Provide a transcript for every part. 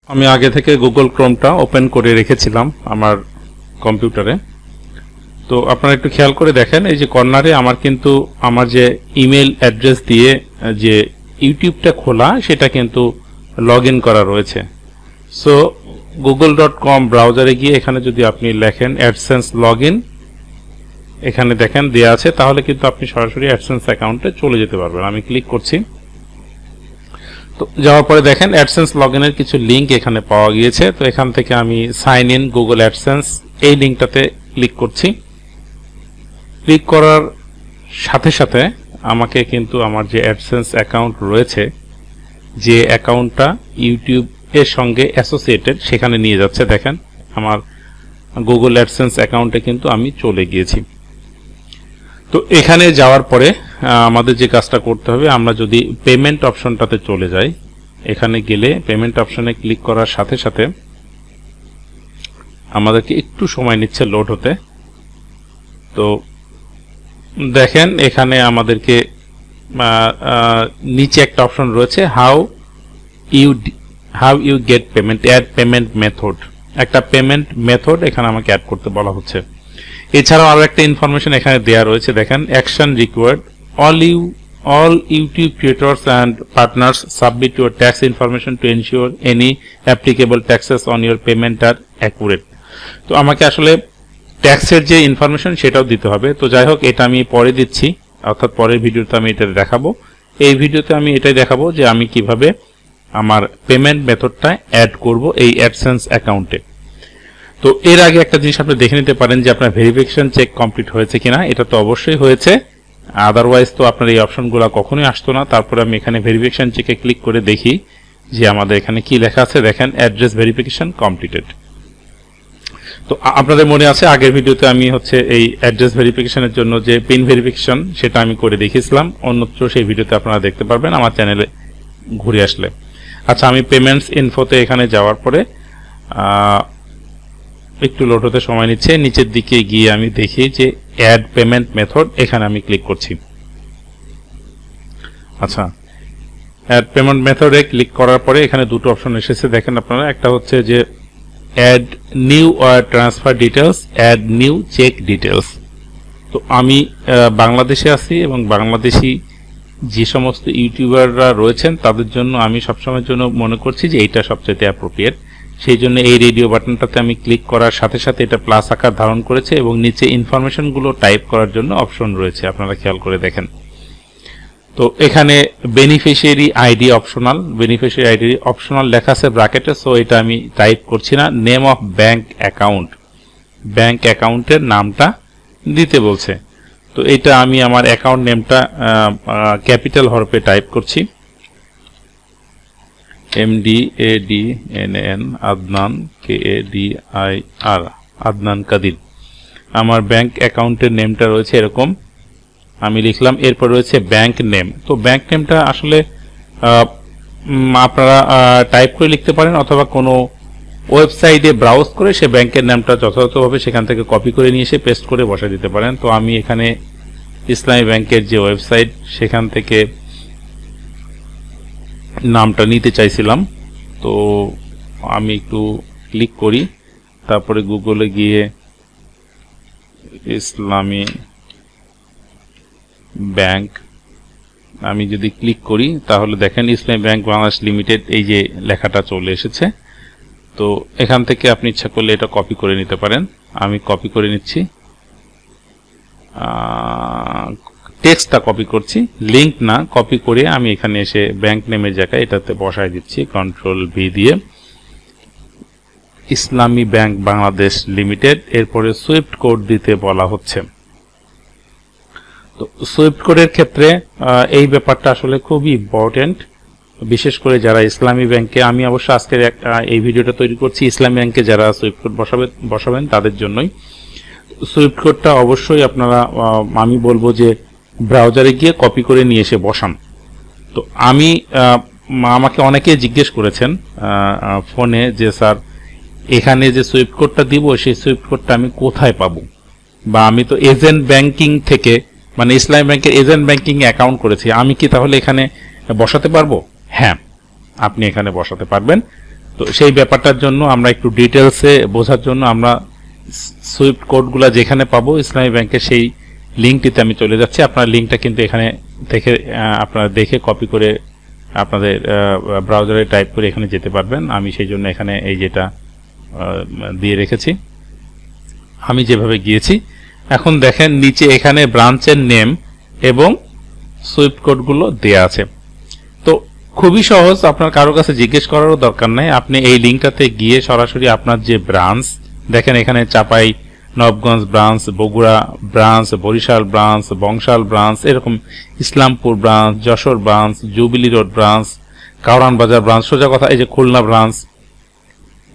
আমি আগে থেকে গুগল ক্রোমটা ওপেন করে রেখেছিলাম আমার কম্পিউটারে। তো আপনারা একটু খেয়াল করে দেখেন, এই যে কর্নারে আমার কিন্তু আমার যে ইমেল অ্যাড্রেস দিয়ে যে ইউটিউবটা খোলা সেটা কিন্তু লগ ইন করা রয়েছে। সো google.com ব্রাউজারে গিয়ে এখানে যদি আপনি লেখেন অ্যাডসেন্স লগ ইন, এখানে দেখেন দেয়া আছে, তাহলে কিন্তু আপনি সরাসরি অ্যাডসেন্স অ্যাকাউন্টে চলে যেতে পারবেন। আমি ক্লিক করছি। তো যাওয়ার পরে দেখেন অ্যাডসেন্স লগইনের কিছু লিংক এখানে পাওয়া গিয়েছে। তো এখান থেকে আমি সাইন ইন গুগল অ্যাডসেন্স এই লিংকটাতে ক্লিক করছি। ক্লিক করার সাথে সাথে আমাকে কিন্তু আমার যে অ্যাডসেন্স অ্যাকাউন্ট রয়েছে, যে অ্যাকাউন্টটা ইউটিউব এর সঙ্গে অ্যাসোসিয়েটেড, সেখানে নিয়ে যাচ্ছে। দেখেন আমার গুগল অ্যাডসেন্স অ্যাকাউন্টে কিন্তু আমি চলে গিয়েছি। তো এখানে যাওয়ার পরে আমাদের যে কাজটা করতে হবে, আমরা যদি পেমেন্ট অপশনটাতে চলে যাই, এখানে গেলে পেমেন্ট অপশনে ক্লিক করার সাথে সাথে আমাদেরকে একটু সময় নিচ্ছে লোড হতে। তো দেখেন এখানে আমাদেরকে নিচে একটা অপশন রয়েছে how you get payment, add payment method, একটা পেমেন্ট মেথড এখানে আমাকে অ্যাড করতে বলা হচ্ছে। এছাড়াও আরো একটা ইনফরমেশন এখানে দেয়া রয়েছে। দেখেন action required, all YouTube creators and partners submit your tax information to ensure any applicable taxes on your payment are accurate। তো আমাকে আসলে ট্যাক্সের যে ইনফরমেশন সেটাও দিতে হবে। তো যাই হোক, এটা আমি পরে দিচ্ছি, অর্থাৎ পরের ভিডিওতে আমি এটা দেখাবো। এই ভিডিওতে আমি এটাই দেখাবো যে আমি কিভাবে আমার পেমেন্ট মেথডটা অ্যাড করব এই অ্যাডসেন্স অ্যাকাউন্টে। তো এর আগে একটা জিনিস আপনি দেখে নিতে পারেন যে আপনার ভেরিফিকেশন চেক কমপ্লিট হয়েছে কিনা। এটা তো অবশ্যই হয়েছে, আদারওয়াইজ তো আপনার এই অপশনগুলো কখনোই আসতো না। তারপরে আমি এখানে ভেরিফিকেশন চেকে ক্লিক করে দেখি যে আমাদের এখানে কি লেখা আছে। দেখেন অ্যাড্রেস ভেরিফিকেশন কমপ্লিটেড। তো আপনাদের মনে আছে আগের ভিডিওতে আমি এই অ্যাড্রেস ভেরিফিকেশনের জন্য যে পিন ভেরিফিকেশন সেটা আমি করে দেখিয়েছিলাম। অন্যত্র সেই ভিডিওতে আপনারা দেখতে পারবেন আমার চ্যানেলে ঘুরে আসলে। আচ্ছা, আমি পেমেন্টস ইনফোতে এখানে যাওয়ার পরে একটু লোড হতে সময় নিচ্ছে। নিচের দিকে গিয়ে আমি দেখি যে অ্যাড পেমেন্ট মেথড, এখানে আমি ক্লিক করছি। আচ্ছা, অ্যাড পেমেন্ট মেথডে ক্লিক করার পরে এখানে দুটো অপশন এসেছে দেখেন আপনারা। একটা হচ্ছে যে add new wire transfer details, add new check details. তো আমি বাংলাদেশে আছি এবং বাংলাদেশি যে সমস্ত ইউটিউবাররা রয়েছেন তাদের জন্য আমি সবসময়ের জন্য মনে করছি যে এইটা সবচেয়ে অ্যাপ্রোপ্রিয়েট। সেই জন্য এই রেডিও বাটনটাতে আমি ক্লিক করার সাথে সাথে এটা প্লাস আকার ধারণ করেছে এবং নিচে ইনফরমেশনগুলো টাইপ করার জন্য অপশন রয়েছে, আপনারা খেয়াল করে দেখেন। তো এখানে beneficiary ID optional, beneficiary ID optional লেখা আছে ব্র্যাকেটে। সো এটা আমি টাইপ করছি না। Name of bank account, bank অ্যাকাউন্টের নামটা দিতে বলছে। তো এটা আমি আমার অ্যাকাউন্ট নেমটা ক্যাপিটাল হরফে টাইপ করছি, MDADNN আদনান KADIR, আদনান কাদির। আমার ব্যাংক অ্যাকাউন্টের নেমটা রয়েছে এরকম, আমি লিখলাম। এরপর রয়েছে ব্যাংক নেম। তো ব্যাংক নেমটা আসলে আপনারা টাইপ করে লিখতে পারেন অথবা কোনো ওয়েবসাইটে ব্রাউজ করে সে ব্যাংকের নামটা যথাযথভাবে সেখান থেকে কপি করে নিয়ে এসে পেস্ট করে বসা দিতে পারেন। তো আমি এখানে ইসলামী ব্যাংকের যে ওয়েবসাইট সেখান থেকে নামটা নিতে চাইছিলাম। তো আমি একটু ক্লিক করি, তারপরে গুগলে গিয়ে ইসলামী ব্যাংক আমি যদি ক্লিক করি তাহলে দেখেন ইসলামী ব্যাংক বাংলাদেশ লিমিটেড এই যে লেখাটা চলে এসেছে। তো এখান থেকে আপনি ইচ্ছা করলে এটা কপি করে নিতে পারেন। আমি কপি করে নিচ্ছি, টেক্সটটা কপি করছি, লিংক না, কপি করে আমি এখানে এসে ব্যাংক নেমের জায়গায় এটাতে বসায় দিচ্ছি কন্ট্রোল ভি দিয়ে, ইসলামী ব্যাংক বাংলাদেশ লিমিটেড। এরপরে সুইফট কোড দিতে বলা হচ্ছে। তো সুইফট কোডের ক্ষেত্রে এই ব্যাপারটা আসলে খুবই ইম্পর্টেন্ট, বিশেষ করে যারা ইসলামী ব্যাংকে, আমি অবশ্য আজকে এই ভিডিওটা তৈরি করছি ইসলামী ব্যাংকে যারা সুইফট কোড বসাবেন তাদের জন্যই। সুইফট কোডটা অবশ্যই আপনারা, আমি বলবো যে ব্রাউজারে গিয়ে কপি করে নিয়ে এসে বসান। তো আমাকে অনেকে জিজ্ঞেস করেছেন ফোনে যে স্যার এখানে যে সুইফট কোডটা দিব সেই সুইফট কোডটা আমি কোথায় পাবো, বা আমি তো এজেন্ট ব্যাংকিং থেকে, মানে ইসলামী ব্যাংকের এজেন্ট ব্যাংকিং এ অ্যাকাউন্ট করেছি, আমি কি তাহলে এখানে বসাতে পারবো? হ্যাঁ, আপনি এখানে বসাতে পারবেন। তো সেই ব্যাপারটার জন্য আমরা একটু ডিটেলসে বোঝার জন্য আমরা সুইফট কোডগুলো যেখানে পাবো ইসলামী ব্যাংকের সেই লিঙ্কটিতে আমি চলে যাচ্ছি। আপনার লিঙ্কটা কিন্তু এখানে থেকে আপনারা দেখে কপি করে আপনাদের ব্রাউজারে টাইপ করে এখানে যেতে পারবেন। আমি সেই জন্য এখানে এই যেটা দিয়ে রেখেছি, আমি যেভাবে গিয়েছি। এখন দেখেন নিচে এখানে ব্রাঞ্চের নেম এবং সুইফট কোডগুলো দেয়া আছে। তো খুবই সহজ, আপনার কারো কাছে জিজ্ঞেস করারও দরকার নাই। আপনি এই লিঙ্কটাতে গিয়ে সরাসরি আপনার যে ব্রাঞ্চ দেখেন এখানে Chapai Nawabganj branch, Bogura branch, Barishal branch, Bangshal branch, এরকম Islampur branch, Jessore branch, Jubilee Road branch, Kawran Bazar branch, সোজা কথা এই যে খুলনা ব্রাঞ্চ,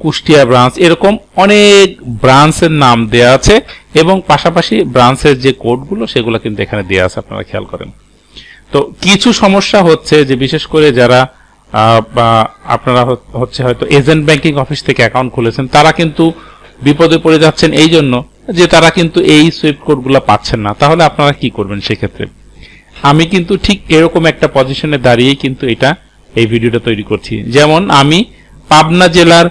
কুষ্টিয়া ব্রাঞ্চ, এরকম অনেক ব্রাঞ্চের নাম দেয়া আছে এবং পাশাপাশি ব্রাঞ্চের যে কোডগুলো সেগুলো কিন্তু এখানে দেয়া আছে, আপনারা খেয়াল করেন। তো কিছু সমস্যা হচ্ছে যে বিশেষ করে যারা আপনারা হচ্ছে হয়তো এজেন্ট ব্যাংকিং অফিস থেকে অ্যাকাউন্ট খুলেছেন, তারা কিন্তু বিপদে পড়ে যাচ্ছেন এই জন্য যে তারা কিন্তু এই সুইফট কোডগুলো পাচ্ছেন না। তাহলে আপনারা কি করবেন সেক্ষেত্রে? আমি কিন্তু ঠিক এরকম একটা পজিশনে দাঁড়িয়েই কিন্তু এই ভিডিওটা তৈরি করছি। যেমন আমি পাবনা জেলার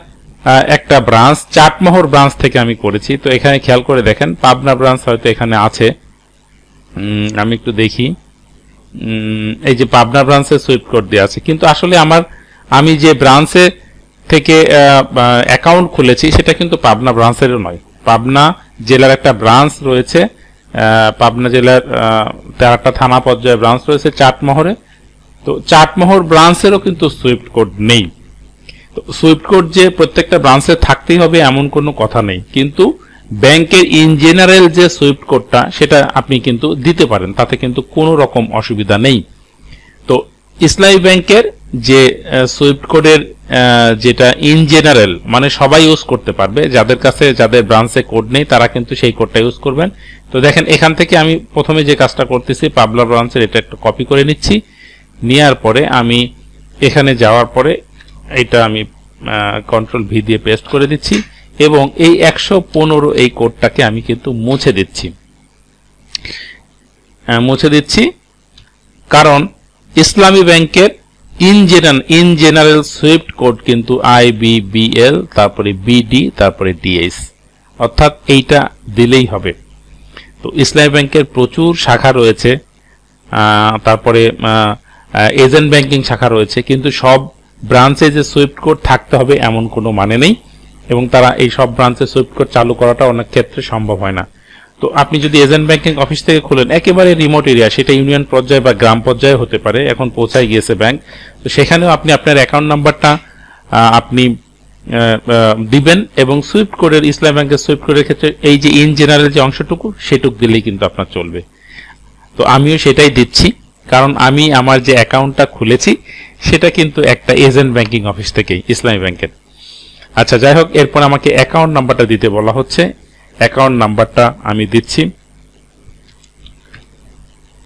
একটা ব্রাঞ্চ চাটমোহর ব্রাঞ্চ থেকে আমি করেছি। তো এখানে খেয়াল করে দেখেন পাবনা ব্রাঞ্চ হয়তো এখানে আছে, আমি একটু দেখি। এই যে পাবনা ব্রাঞ্চের সুইফট কোড দেওয়া আছে, কিন্তু আসলে আমি যে ব্রাঞ্চে থেকে অ্যাকাউন্ট খুলেছি সেটা কিন্তু পাবনা ব্রাঞ্চেরও নয়। পাবনা জেলার একটা ব্রাঞ্চ রয়েছে, পাবনা জেলার একটা থানা পর্যায়ে ব্রাঞ্চ রয়েছে চাটমোহরে। তো চাটমোহর ব্রাঞ্চেরও কিন্তু সুইফট কোড নেই। তো সুইফট কোড যে প্রত্যেকটা ব্রাঞ্চে থাকতেই হবে এমন কোনো কথা নেই, কিন্তু ব্যাংকের ইন জেনারেল যে সুইফট কোডটা সেটা আপনি কিন্তু দিতে পারেন, তাতে কিন্তু কোনো রকম অসুবিধা নেই। তো ইসলামী ব্যাংকের যে সুইফট কোডের যেটা ইন জেনারেল মানে সবাই ইউজ করতে পারবে, যাদের ব্রাঞ্চে কোড নেই তারা কিন্তু সেই কোডটা ইউজ করবেন। তো দেখেন এখান থেকে আমি প্রথমে যে কাজটা করতেছি পাবনা ব্রাঞ্চের এটা একটু কপি করে নিচ্ছি, নেওয়ার পরে আমি এখানে যাওয়ার পরে এটা আমি কন্ট্রোল ভি দিয়ে পেস্ট করে দিচ্ছি এবং এই 115 এই কোডটাকে আমি কিন্তু মুছে দিচ্ছি, কারণ ইসলামী ব্যাংকের ইন জেনারেল সুইফট কোড কিন্তু IBBL, তারপরে BD, তারপরে DS, অর্থাৎ এইটা দিলেই হবে। তো ইসলামী ব্যাংকের প্রচুর শাখা রয়েছে, তারপরে এজেন্ট ব্যাংকিং শাখা রয়েছে, কিন্তু সব ব্রাঞ্চে যে সুইফট কোড থাকতে হবে এমন কোনো মানে নেই এবং তারা এই সব ব্রাঞ্চে সুইফট কোড চালু করাটা অনেক ক্ষেত্রে সম্ভব হয় না। তো আপনি যদি এজেন্ট ব্যাংকিং অফিস থেকে খুলেন একেবারে রিমোট এরিয়া, সেটা ইউনিয়ন পর্যায়ে বা গ্রাম পর্যায়ে হতে পারে, এখন পৌঁছায় গিয়েছে ব্যাংক, তো সেখানেও আপনি আপনার অ্যাকাউন্ট নাম্বারটা আপনি দিবেন এবং সুইফট কোডের ইসলাম ব্যাংকের সুইফট কোডের ক্ষেত্রে এই যে ইন জেনারেল যে অংশটুকু সেটুকু দিলেই কিন্তু আপনার চলবে। তো আমিও সেটাই দিচ্ছি, কারণ আমি আমার যে অ্যাকাউন্টটা খুলেছি সেটা কিন্তু একটা এজেন্ট ব্যাংকিং অফিস থেকেই ইসলামী ব্যাংকের। আচ্ছা যাই হোক, এরপর আমাকে অ্যাকাউন্ট নাম্বারটা দিতে বলা হচ্ছে, অ্যাকাউন্ট নাম্বারটা আমি দিচ্ছি।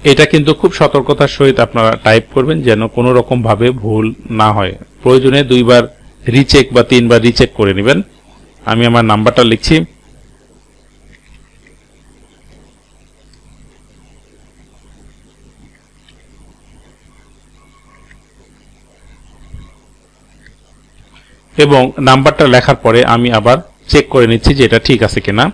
এটা কিন্তু খুব সতর্কতার সহিত আপনারা টাইপ করবেন যেন কোনো রকম ভাবে ভুল না হয়, প্রয়োজনে 2 বার রিচেক বা 3 বার রিচেক করে নেবেন। আমি আমার নাম্বারটা লিখছি, এবং নাম্বারটা লেখার পরে আমি আবার চেক করে নিচ্ছি যে এটা ঠিক আছে কিনা।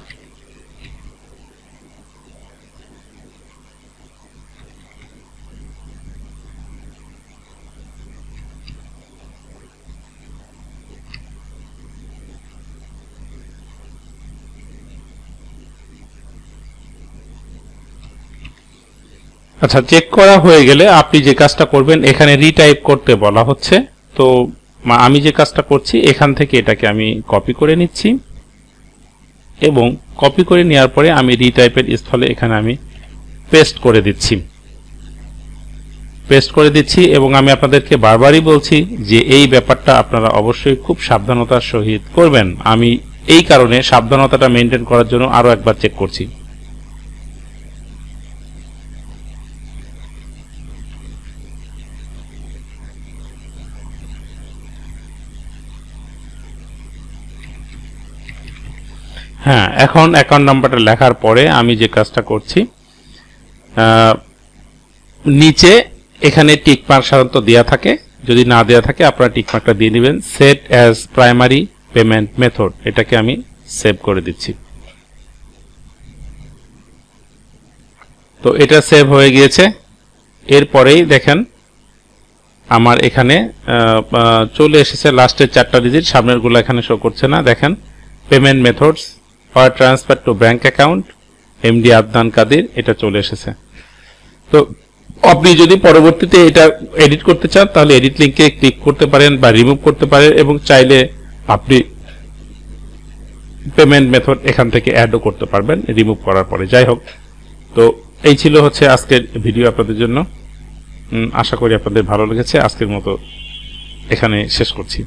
আচ্ছা, চেক করা হয়ে গেলে আপনি যে কাজটা করবেন, এখানে রিটাইপ করতে বলা হচ্ছে। তো আমি যে কাজটা করছি এখান থেকে এটাকে আমি কপি করে নিচ্ছি এবং কপি করে নেওয়ার পরে আমি রিটাইপের স্থলে এখানে আমি পেস্ট করে দিচ্ছি এবং আমি আপনাদেরকে বারবারই বলছি যে এই ব্যাপারটা আপনারা অবশ্যই খুব সাবধানতার সহিত করবেন। আমি এই কারণে সাবধানতাটা মেনটেন করার জন্য আরো একবার চেক করছি। হ্যাঁ, এখন অ্যাকাউন্ট নাম্বারটা লেখার পরে আমি যে কাজটা করছি, নিচে এখানে টিক মার্ক সাধারণত দেওয়া থাকে, যদি না দেওয়া থাকে আপনারা টিকমার্কটা দিয়ে দিবেন। Set as primary payment method, এটাকে আমি সেভ করে দিচ্ছি। তো এটা সেভ হয়ে গিয়েছে। এরপরেই দেখেন আমার এখানে চলে এসেছে লাস্টের 4টা ডিজিট, সামনেরগুলো এখানে শো করছে না। দেখেন payment methods or transfer to bank account MD Adnan Kadir, এটা চলে এসেছে। তো আপনি যদি পরবর্তীতে এটা এডিট করতে চান তাহলে এডিট লিংকে ক্লিক করতে পারেন বা রিমুভ করতে পারেন, এবং চাইলে আপনি পেমেন্ট মেথড এখান থেকে অ্যাডও করতে পারবেন রিমুভ করার পরে। যাই হোক, তো এই ছিল হচ্ছে আজকের ভিডিও আপনাদের জন্য। আশা করি আপনাদের ভালো লেগেছে। আজকের মতো এখানে শেষ করছি।